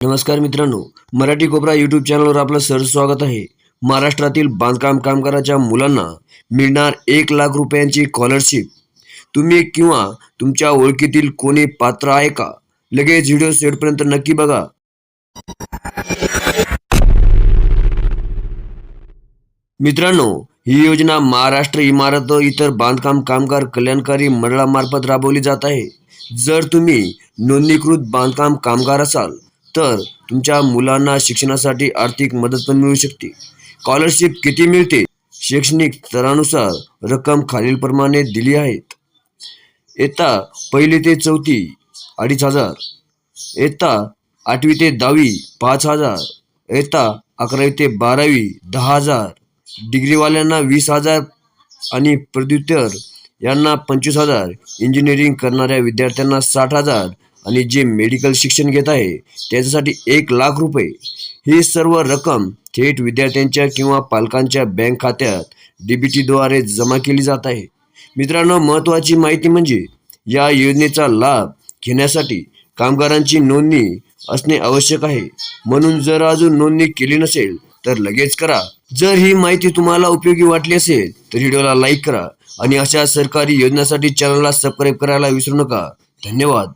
नमस्कार मित्रांनो, मराठी कोपरा यूट्यूब चॅनलवर आपलं सहर्ष स्वागत आहे. महाराष्ट्रातील बांधकाम कामगाराच्या मुलांना मिळणार 1,00,000 रुपयांची स्कॉलरशिप. तुम्ही किंवा तुमच्या ओळखीतील कोणी पात्र आहे का? लगेच व्हिडिओ शेवटपर्यंत नक्की बघा. मित्रांनो, ही योजना महाराष्ट्र इमारत व इतर बांधकाम कामगार कल्याणकारी मंडळामार्फत राबवली जात आहे. जर तुम्ही नोंदणीकृत बांधकाम कामगार असाल तर तुमच्या मुलांना शिक्षणासाठी आर्थिक मदत पण मिळू शकते. स्कॉलरशिप किती मिळते? शैक्षणिक स्तरानुसार रक्कम खालीलप्रमाणे दिली आहेत. इयत्ता 1ली ते 4थी 2,500, इयत्ता 8वी ते 10वी 5,000, इयत्ता 11वी ते 12वी 10,000, डिग्रीवाल्यांना 20,000 आणि पदव्युत्तर यांना 25,000, इंजिनिअरिंग करणाऱ्या विद्यार्थ्यांना 60,000 आणि जे मेडिकल शिक्षण घेत आहे त्याच्यासाठी 1,00,000 रुपये. ही सर्व रक्कम थेट विद्यार्थ्यांच्या किंवा पालकांच्या बँक खात्यात DBTद्वारे जमा केली जात आहे. मित्रांनो, महत्त्वाची माहिती म्हणजे या योजनेचा लाभ घेण्यासाठी कामगारांची नोंदणी असणे आवश्यक आहे. म्हणून जर अजून नोंदणी केली नसेल तर लगेच करा. जर ही माहिती तुम्हाला उपयोगी वाटली असेल तर व्हिडिओला लाईक करा आणि अशा सरकारी योजनांसाठी चॅनलला सबस्क्राईब करायला विसरू नका. धन्यवाद.